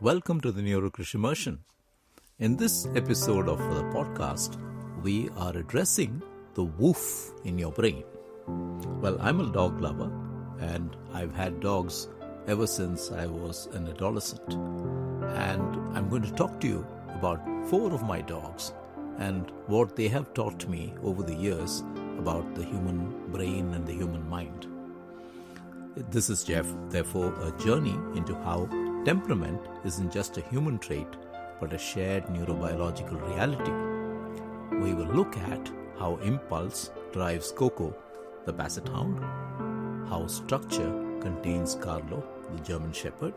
Welcome to the Neurokrish immersion. In this episode of the podcast, we are addressing the woof in your brain. Well, I'm a dog lover and I've had dogs ever since I was an adolescent. And I'm going to talk to you about 4 of my dogs and what they have taught me over the years about the human brain and the human mind. This is therefore a journey into how temperament isn't just a human trait but a shared neurobiological reality. We will look at how impulse drives Coco, the Basset Hound, how structure contains Carlo, the German Shepherd,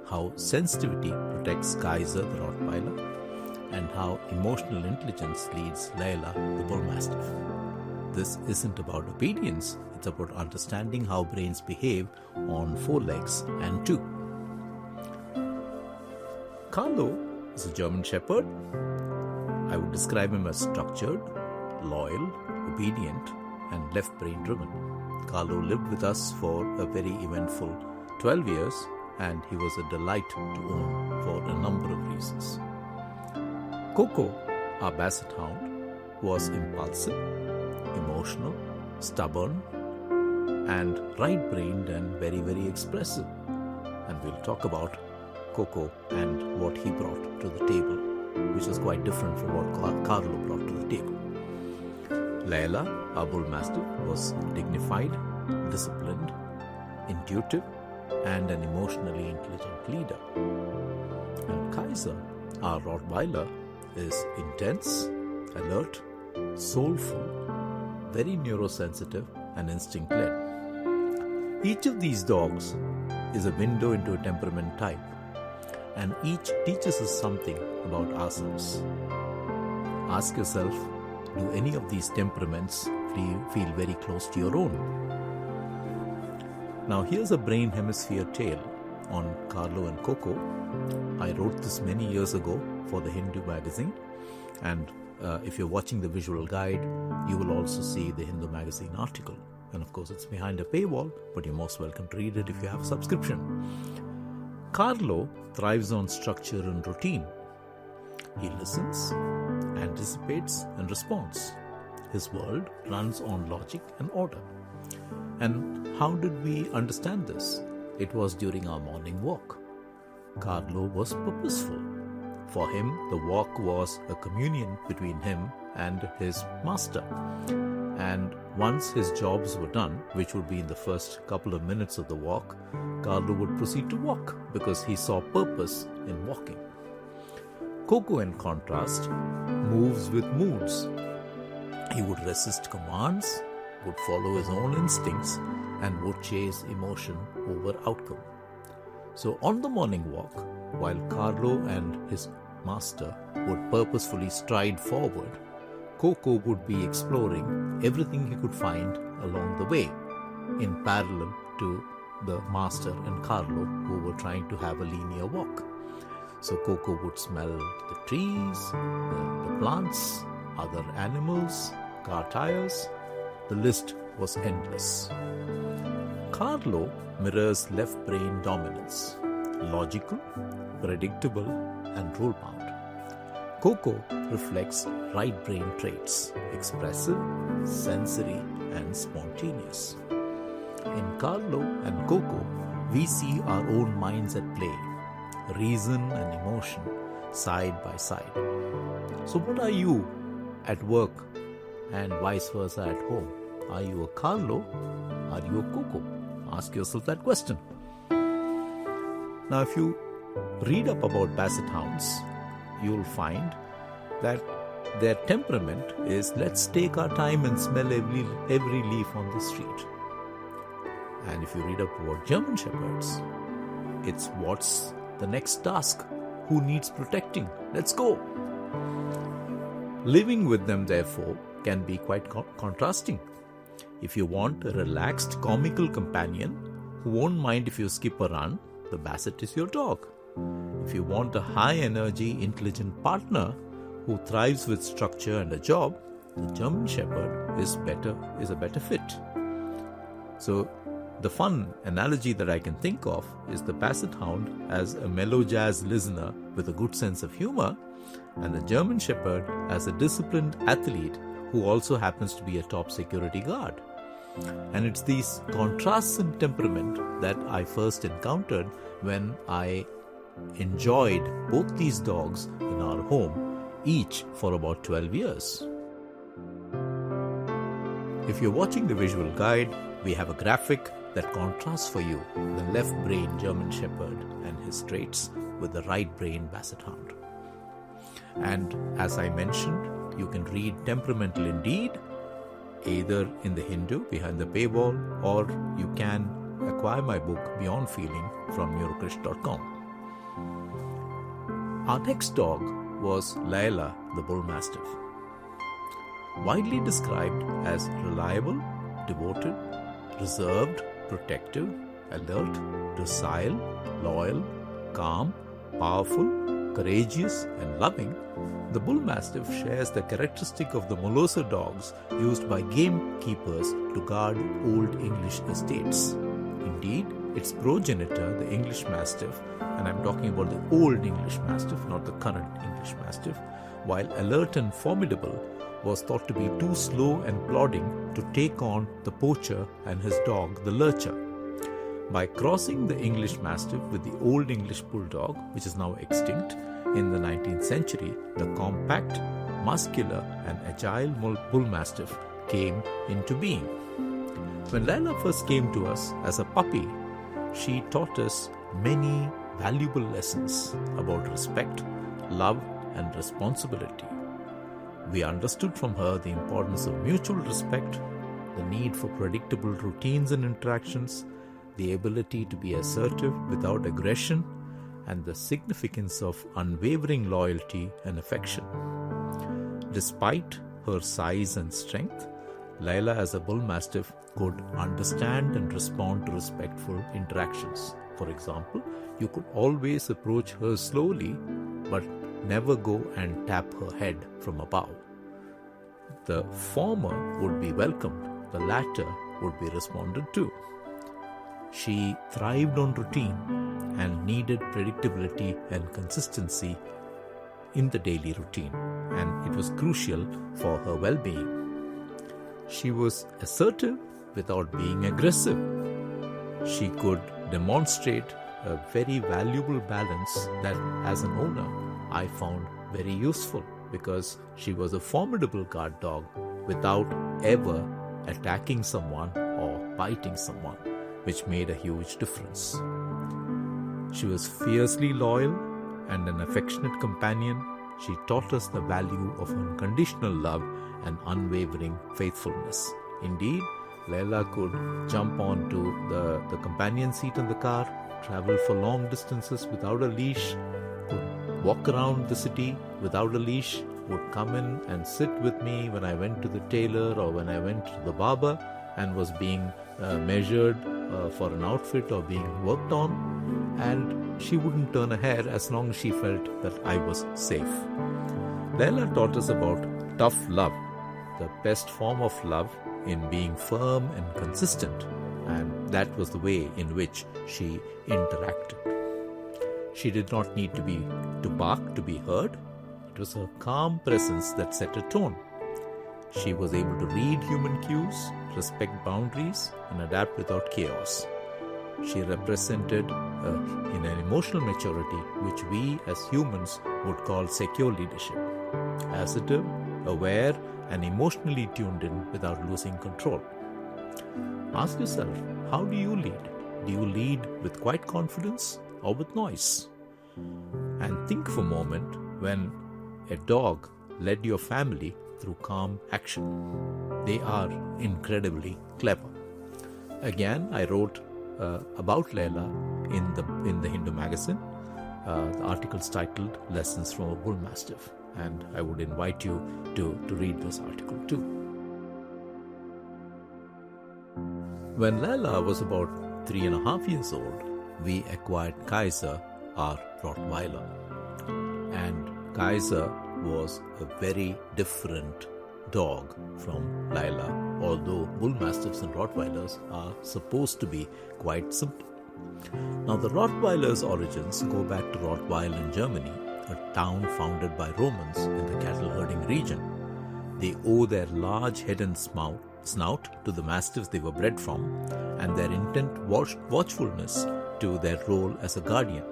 how sensitivity protects Kaiser, the Rottweiler, and how emotional intelligence leads Leila, the Bullmastiff. This isn't about obedience, it's about understanding how brains behave on 4 legs and 2. Carlo is a German Shepherd. I would describe him as structured, loyal, obedient, and left-brain driven. Carlo lived with us for a very eventful 12 years, and he was a delight to own for a number of reasons. Coco, our Basset Hound, was impulsive, emotional, stubborn, and right-brained and very, very expressive. And we'll talk about Coco and what he brought to the table, which is quite different from what Carlo brought to the table. Leila, our Bullmastiff, was dignified, disciplined, intuitive, and an emotionally intelligent leader. And Kaiser, our Rottweiler, is intense, alert, soulful, very neurosensitive, and instinct-led. Each of these dogs is a window into a temperament type, and each teaches us something about ourselves. Ask yourself, do any of these temperaments feel very close to your own? Now here's a brain hemisphere tale on Carlo and Coco. I wrote this many years ago for the Hindu magazine, and if you're watching the visual guide, you will also see the Hindu magazine article. And of course it's behind a paywall, but you're most welcome to read it if you have a subscription. Carlo thrives on structure and routine. He listens, anticipates, and responds. His world runs on logic and order. And how did we understand this? It was during our morning walk. Carlo was purposeful. For him, the walk was a communion between him and his master. And once his jobs were done, which would be in the first couple of minutes of the walk, Carlo would proceed to walk because he saw purpose in walking. Coco, in contrast, moves with moods. He would resist commands, would follow his own instincts, and would chase emotion over outcome. So on the morning walk, while Carlo and his master would purposefully stride forward, Coco would be exploring everything he could find along the way, in parallel to the master and Carlo, who were trying to have a linear walk. So Coco would smell the trees, the plants, other animals, car tires. The list was endless. Carlo mirrors left brain dominance, logical, predictable, and rule-bound. Coco reflects right brain traits, expressive, sensory, and spontaneous. In Carlo and Coco, we see our own minds at play, reason and emotion side by side. So what are you at work and vice versa at home? Are you a Carlo? Are you a Coco? Ask yourself that question. Now if you read up about Basset Hounds, you'll find that their temperament is let's take our time and smell every leaf on the street. And if you read up about German Shepherds, it's what's the next task? Who needs protecting? Let's go. Living with them, therefore, can be quite contrasting. If you want a relaxed, comical companion who won't mind if you skip a run, the Basset is your dog. If you want a high-energy, intelligent partner who thrives with structure and a job, the German Shepherd is a better fit. So The fun analogy that I can think of is the Basset Hound as a mellow jazz listener with a good sense of humor, and the German Shepherd as a disciplined athlete who also happens to be a top security guard. And it's these contrasts in temperament that I first encountered when I enjoyed both these dogs in our home, each for about 12 years. If you're watching the visual guide, we have a graphic that contrasts for you the left brain German Shepherd and his traits with the right brain Basset Hound. And as I mentioned, you can read Temperamental Indeed either in the Hindu behind the paywall, or you can acquire my book Beyond Feeling from Neurokrish.com. Our next dog was Leila, the Bullmastiff. Widely described as reliable, devoted, reserved, protective, alert, docile, loyal, calm, powerful, courageous, and loving, the Bullmastiff shares the characteristic of the Molosser dogs used by gamekeepers to guard old English estates. Indeed, its progenitor, the English Mastiff, and I'm talking about the old English Mastiff, not the current English Mastiff, while alert and formidable, was thought to be too slow and plodding to take on the poacher and his dog, the lurcher. By crossing the English Mastiff with the Old English Bulldog, which is now extinct, in the 19th century, the compact, muscular and agile Bullmastiff came into being. When Leila first came to us as a puppy, she taught us many valuable lessons about respect, love and responsibility. We understood from her the importance of mutual respect, the need for predictable routines and interactions, the ability to be assertive without aggression, and the significance of unwavering loyalty and affection. Despite her size and strength, Leila as a Bullmastiff could understand and respond to respectful interactions. For example, you could always approach her slowly, but never go and tap her head from above. The former would be welcomed, the latter would be responded to. She thrived on routine and needed predictability and consistency in the daily routine, and it was crucial for her well-being. She was assertive without being aggressive. She could demonstrate a very valuable balance that, as an owner, I found very useful, because she was a formidable guard dog without ever attacking someone or biting someone, which made a huge difference. She was fiercely loyal and an affectionate companion. She taught us the value of unconditional love and unwavering faithfulness. Indeed, Leila could jump onto the companion seat in the car, travel for long distances without a leash, could walk around the city without a leash, would come in and sit with me when I went to the tailor or when I went to the barber and was being measured for an outfit or being worked on, and she wouldn't turn a hair as long as she felt that I was safe. Leila taught us about tough love, the best form of love in being firm and consistent, and that was the way in which she interacted. She did not need to bark to be heard. It was her calm presence that set a tone. She was able to read human cues, respect boundaries, and adapt without chaos. She represented in an emotional maturity which we as humans would call secure leadership. Assertive, aware, and emotionally tuned in without losing control. Ask yourself, how do you lead? Do you lead with quiet confidence or with noise? And think for a moment when a dog led your family through calm action. They are incredibly clever. Again, I wrote about Leila in the Hindu magazine. The article's titled Lessons from a Bullmastiff, and I would invite you to read this article too. When Leila was about 3.5 years old, we acquired Kaiser, our Rottweiler. And Kaiser was a very different dog from Leila although Bullmastiffs and Rottweilers are supposed to be quite simple. Now, the Rottweiler's origins go back to Rottweiler in Germany, a town founded by Romans in the cattle herding region. They owe their large head and snout to the mastiffs they were bred from, and their intent watchfulness to their role as a guardian.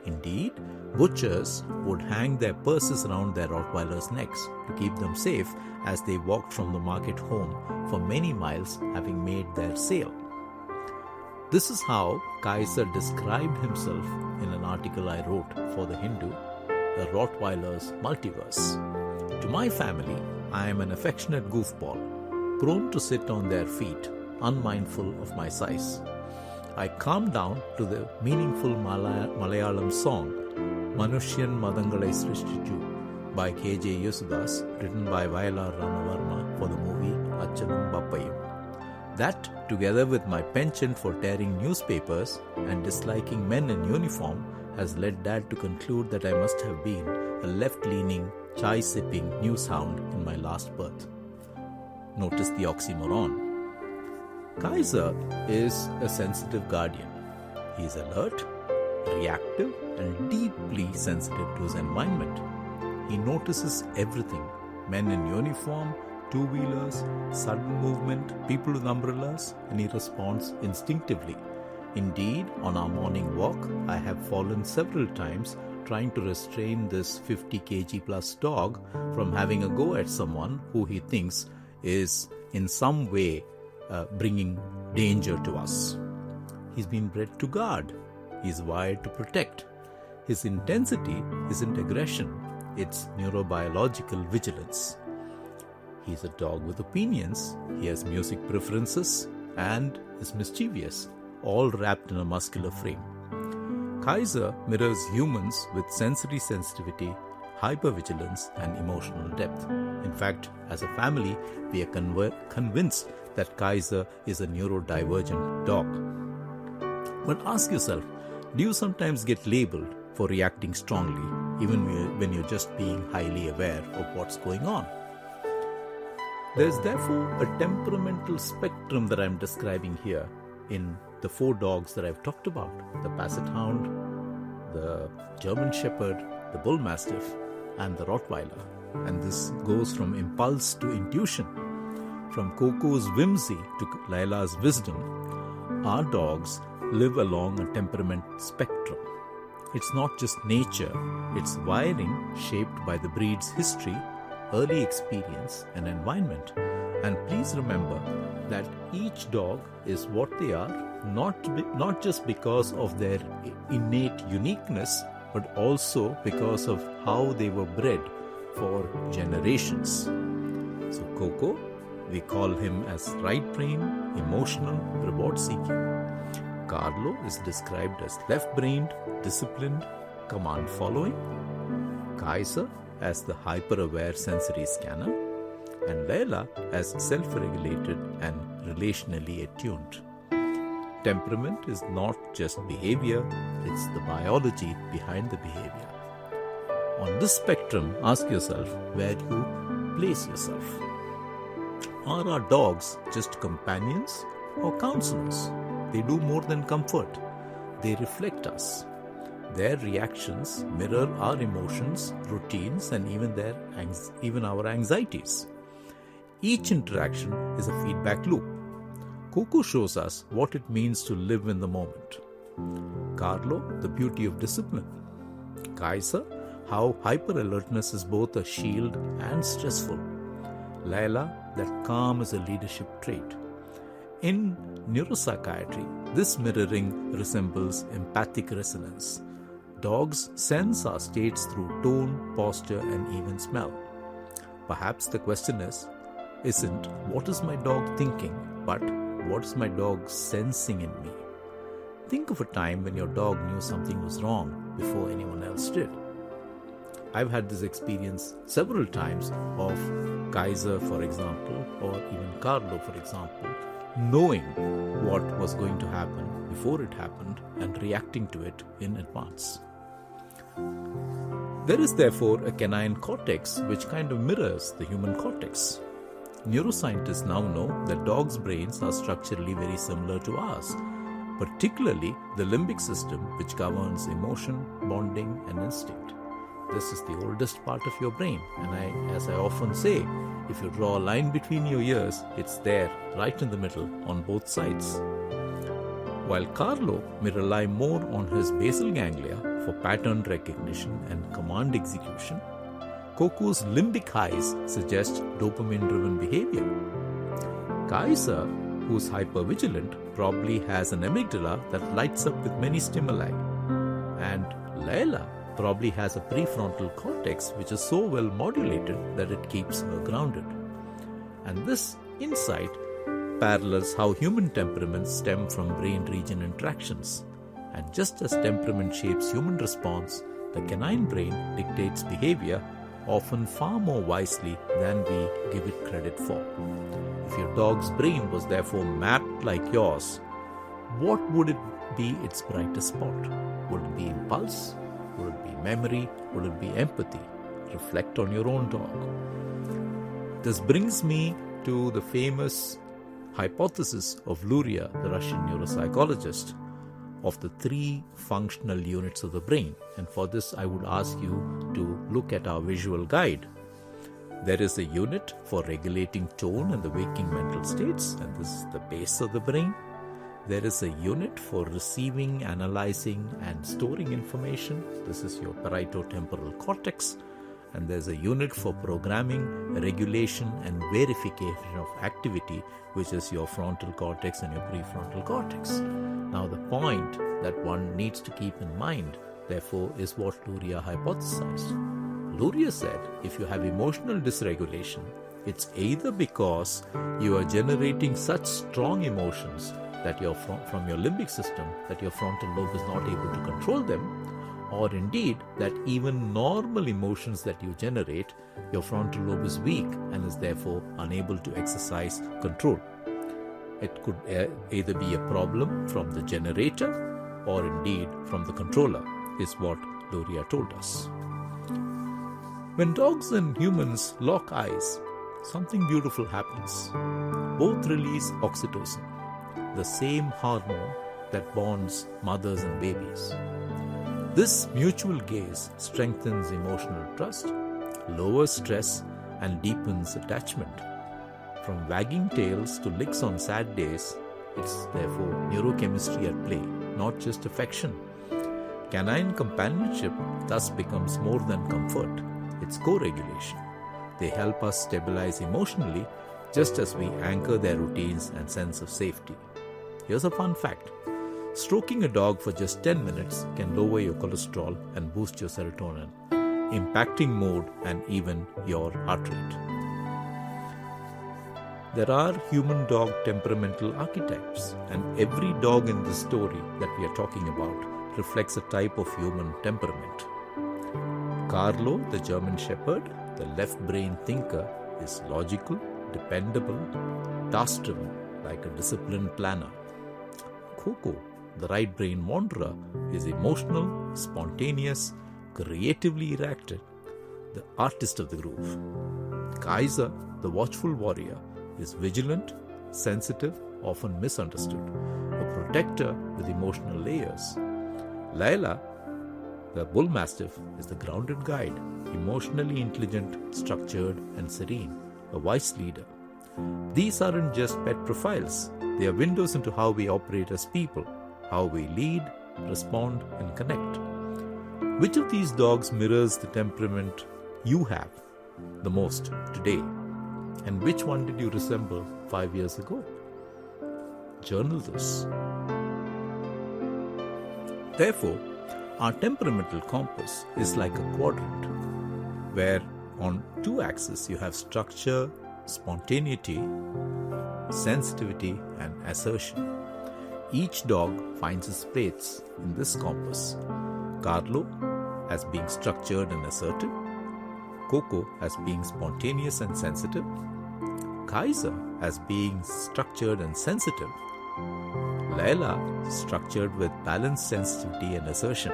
Indeed, butchers would hang their purses around their Rottweilers' necks to keep them safe as they walked from the market home for many miles, having made their sale. This is how Kaiser described himself in an article I wrote for The Hindu, The Rottweiler's Multiverse. To my family, I am an affectionate goofball, prone to sit on their feet, unmindful of my size. I calm down to the meaningful Malayalam song Manushyan Madangalai Srishtichu by K.J. Yesudas, written by Vailar Ramavarma for the movie Achanum Bappayum. That, together with my penchant for tearing newspapers and disliking men in uniform, has led Dad to conclude that I must have been a left-leaning, chai-sipping newshound in my last birth. Notice the oxymoron. Kaiser is a sensitive guardian. He is alert, reactive, and deeply sensitive to his environment. He notices everything: men in uniform, two-wheelers, sudden movement, people with umbrellas, and he responds instinctively. Indeed, on our morning walk, I have fallen several times trying to restrain this 50 kg plus dog from having a go at someone who he thinks is in some way bringing danger to us. He's been bred to guard. He's wired to protect. His intensity isn't aggression, it's neurobiological vigilance. He's a dog with opinions, he has music preferences, and is mischievous, all wrapped in a muscular frame. Kaiser mirrors humans with sensory sensitivity, hypervigilance, and emotional depth. In fact, as a family, we are convinced that Kaiser is a neurodivergent dog. But ask yourself, do you sometimes get labeled for reacting strongly, even when you're just being highly aware of what's going on? There's therefore a temperamental spectrum that I'm describing here in the 4 dogs that I've talked about: the Basset Hound, the German Shepherd, the Bullmastiff, and the Rottweiler. And this goes from impulse to intuition, from Coco's whimsy to Leila's wisdom. Our dogs live along a temperament spectrum. It's not just nature, it's wiring shaped by the breed's history, early experience, and environment. And please remember that each dog is what they are, not just because of their innate uniqueness, but also because of how they were bred for generations. So Coco, we call him as right-brained, emotional, reward-seeking. Carlo is described as left-brained, disciplined, command-following. Kaiser as the hyper-aware sensory scanner, and Leila as self-regulated and relationally attuned. Temperament is not just behavior, it's the biology behind the behavior. On this spectrum, ask yourself where you place yourself. Are our dogs just companions or counselors? They do more than comfort. They reflect us. Their reactions mirror our emotions, routines, and even our anxieties. Each interaction is a feedback loop. Coco shows us what it means to live in the moment. Carlo, the beauty of discipline. Kaiser, how hyper-alertness is both a shield and stressful. Leila, that calm is a leadership trait. In neuropsychiatry, this mirroring resembles empathic resonance. Dogs sense our states through tone, posture, and even smell. Perhaps the question isn't what is my dog thinking, but what is my dog sensing in me? Think of a time when your dog knew something was wrong before anyone else did. I've had this experience several times of Kaiser, for example, or even Carlo, for example, knowing what was going to happen before it happened and reacting to it in advance. There is therefore a canine cortex which kind of mirrors the human cortex. Neuroscientists now know that dogs' brains are structurally very similar to ours, particularly the limbic system, which governs emotion, bonding, and instinct. This is the oldest part of your brain, and as I often say, if you draw a line between your ears, it's there, right in the middle, on both sides. While Carlo may rely more on his basal ganglia for pattern recognition and command execution, Coco's limbic highs suggest dopamine-driven behavior. Kaiser, who's hypervigilant, probably has an amygdala that lights up with many stimuli. And Leila probably has a prefrontal cortex which is so well modulated that it keeps her grounded. And this insight parallels how human temperaments stem from brain region interactions. And just as temperament shapes human response, the canine brain dictates behavior often far more wisely than we give it credit for. If your dog's brain was therefore mapped like yours, what would it be its brightest spot? Would it be impulse? Would it be memory? Would it be empathy? Reflect on your own dog. This brings me to the famous hypothesis of Luria, the Russian neuropsychologist, of the 3 functional units of the brain. And for this, I would ask you to look at our visual guide. There is a unit for regulating tone and the waking mental states, and this is the base of the brain. There is a unit for receiving, analyzing, and storing information. This is your parieto-temporal cortex. And there's a unit for programming, regulation, and verification of activity, which is your frontal cortex and your prefrontal cortex. Now, the point that one needs to keep in mind, therefore, is what Luria hypothesized. Luria said if you have emotional dysregulation, it's either because you are generating such strong emotions that you're from your limbic system that your frontal lobe is not able to control them, or indeed that even normal emotions that you generate, your frontal lobe is weak and is therefore unable to exercise control. It could either be a problem from the generator or indeed from the controller, is what Luria told us. When dogs and humans lock eyes, something beautiful happens. Both release oxytocin, the same hormone that bonds mothers and babies. This mutual gaze strengthens emotional trust, lowers stress, and deepens attachment. From wagging tails to licks on sad days, it's therefore neurochemistry at play, not just affection. Canine companionship thus becomes more than comfort, it's co-regulation. They help us stabilize emotionally just as we anchor their routines and sense of safety. Here's a fun fact. Stroking a dog for just 10 minutes can lower your cholesterol and boost your serotonin, impacting mood and even your heart rate. There are human-dog temperamental archetypes, and every dog in this story that we are talking about reflects a type of human temperament. Carlo, the German Shepherd, the left-brain thinker, is logical, dependable, task-driven, like a disciplined planner. Coco, the right brain wanderer, is emotional, spontaneous, creatively erected, the artist of the groove. Kaiser, the watchful warrior, is vigilant, sensitive, often misunderstood, a protector with emotional layers. Leila, the Bullmastiff, is the grounded guide, emotionally intelligent, structured, and serene, a wise leader. These aren't just pet profiles, they are windows into how we operate as people, how we lead, respond, and connect. Which of these dogs mirrors the temperament you have the most today? And which one did you resemble 5 years ago? Journal this. Therefore, our temperamental compass is like a quadrant, where on 2 axes you have structure, spontaneity, sensitivity, and assertion. Each dog finds its place in this compass. Carlo as being structured and assertive, Coco as being spontaneous and sensitive, Kaiser as being structured and sensitive, Leila structured with balanced sensitivity and assertion.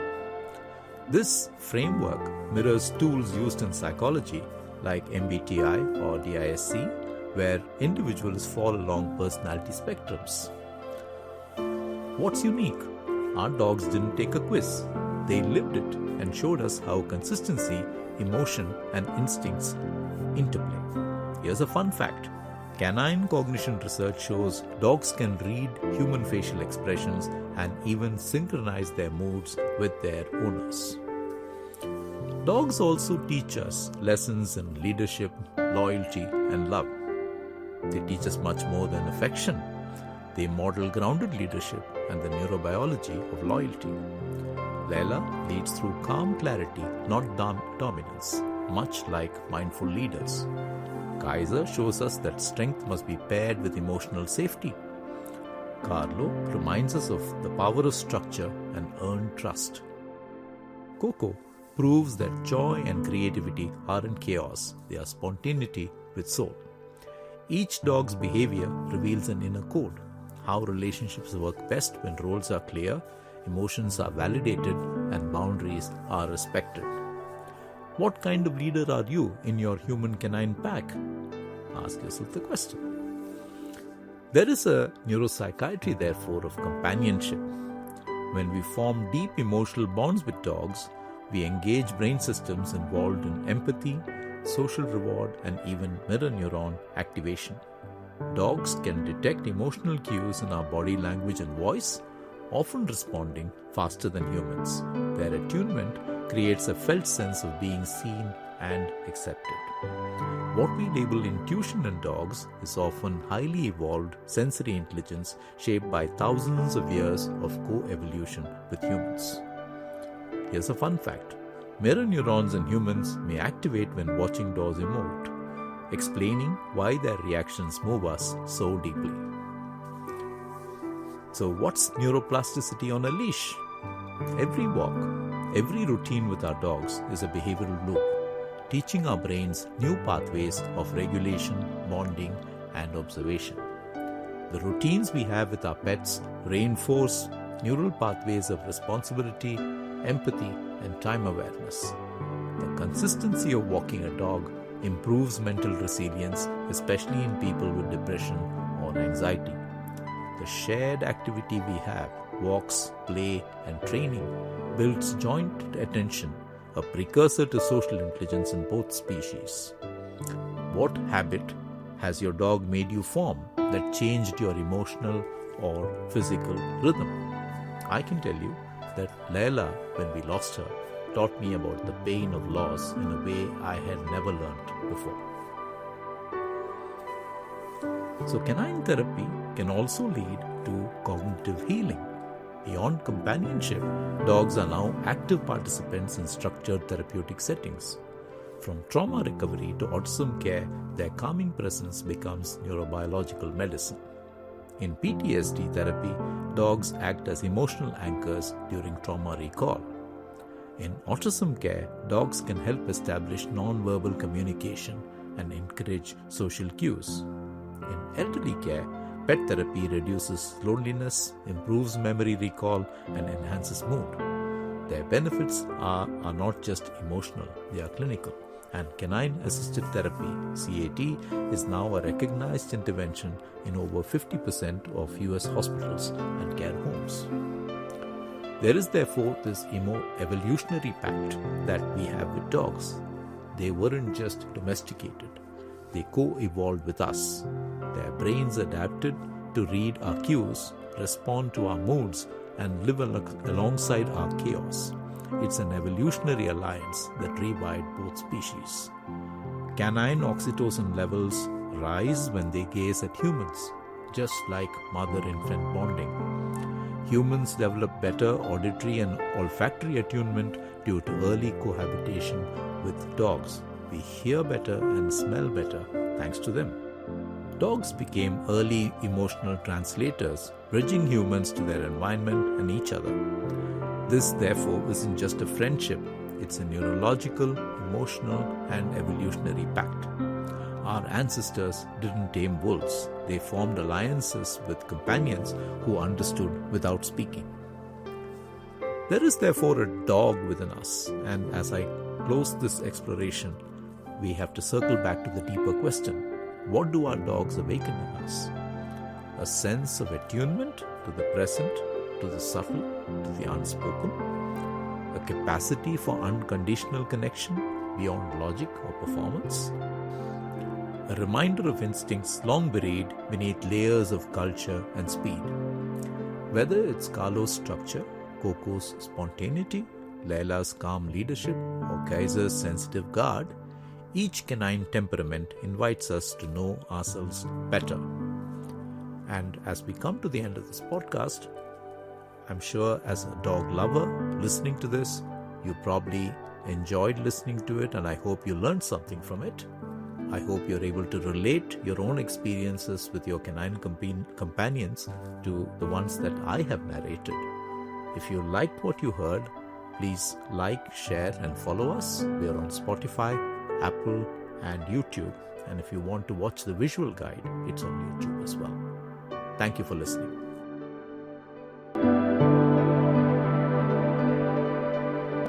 This framework mirrors tools used in psychology like MBTI or DISC, where individuals fall along personality spectrums. What's unique? Our dogs didn't take a quiz. They lived it and showed us how consistency, emotion, and instincts interplay. Here's a fun fact. Canine cognition research shows dogs can read human facial expressions and even synchronize their moods with their owners. Dogs also teach us lessons in leadership, loyalty, and love. They teach us much more than affection. They model grounded leadership and the neurobiology of loyalty. Leila leads through calm clarity, not dominance, much like mindful leaders. Kaiser shows us that strength must be paired with emotional safety. Carlo reminds us of the power of structure and earned trust. Coco proves that joy and creativity aren't chaos, they are spontaneity with soul. Each dog's behavior reveals an inner code, how relationships work best when roles are clear, emotions are validated, and boundaries are respected. What kind of leader are you in your human-canine pack? Ask yourself the question. There is a neuropsychiatry, therefore, of companionship. When we form deep emotional bonds with dogs, we engage brain systems involved in empathy, social reward, and even mirror neuron activation. Dogs can detect emotional cues in our body language and voice, often responding faster than humans. Their attunement creates a felt sense of being seen and accepted. What we label intuition in dogs is often highly evolved sensory intelligence shaped by thousands of years of co-evolution with humans. Here's a fun fact. Mirror neurons in humans may activate when watching dogs emote, explaining why their reactions move us so deeply. So what's neuroplasticity on a leash? Every walk, every routine with our dogs is a behavioral loop, teaching our brains new pathways of regulation, bonding, and observation. The routines we have with our pets reinforce neural pathways of responsibility, empathy, and time awareness. The consistency of walking a dog improves mental resilience, especially in people with depression or anxiety. The shared activity we have, walks, play, and training, builds joint attention, a precursor to social intelligence in both species. What habit has your dog made you form that changed your emotional or physical rhythm? I can tell you that Leila, when we lost her, taught me about the pain of loss in a way I had never learned before. So canine therapy can also lead to cognitive healing. Beyond companionship, dogs are now active participants in structured therapeutic settings. From trauma recovery to autism care, their calming presence becomes neurobiological medicine. In PTSD therapy, dogs act as emotional anchors during trauma recall. In autism care, dogs can help establish non-verbal communication and encourage social cues. In elderly care, pet therapy reduces loneliness, improves memory recall, and enhances mood. Their benefits are not just emotional, they are clinical. And canine-assisted therapy, CAT, is now a recognized intervention in over 50% of US hospitals and care homes. There is therefore this evolutionary pact that we have with dogs. They weren't just domesticated, they co-evolved with us. Their brains adapted to read our cues, respond to our moods, and live alongside our chaos. It's an evolutionary alliance that revived both species. Canine oxytocin levels rise when they gaze at humans, just like mother-infant bonding. Humans develop better auditory and olfactory attunement due to early cohabitation with dogs. We hear better and smell better thanks to them. Dogs became early emotional translators, bridging humans to their environment and each other. This, therefore, isn't just a friendship, it's a neurological, emotional, and evolutionary pact. Our ancestors didn't tame wolves, they formed alliances with companions who understood without speaking. There is therefore a dog within us, and as I close this exploration, we have to circle back to the deeper question. what do our dogs awaken in us? A sense of attunement to the present, to the subtle, to the unspoken, a capacity for unconditional connection beyond logic or performance, a reminder of instincts long buried beneath layers of culture and speed. Whether it's Carlo's structure, Coco's spontaneity, Leila's calm leadership, or Kaiser's sensitive guard, each canine temperament invites us to know ourselves better. And as we come to the end of this podcast, I'm sure as a dog lover listening to this, you probably enjoyed listening to it, and I hope you learned something from it. I hope you're able to relate your own experiences with your canine companions to the ones that I have narrated. If you liked what you heard, please like, share, and follow us. We are on Spotify, Apple, and YouTube. And if you want to watch the visual guide, it's on YouTube as well. Thank you for listening.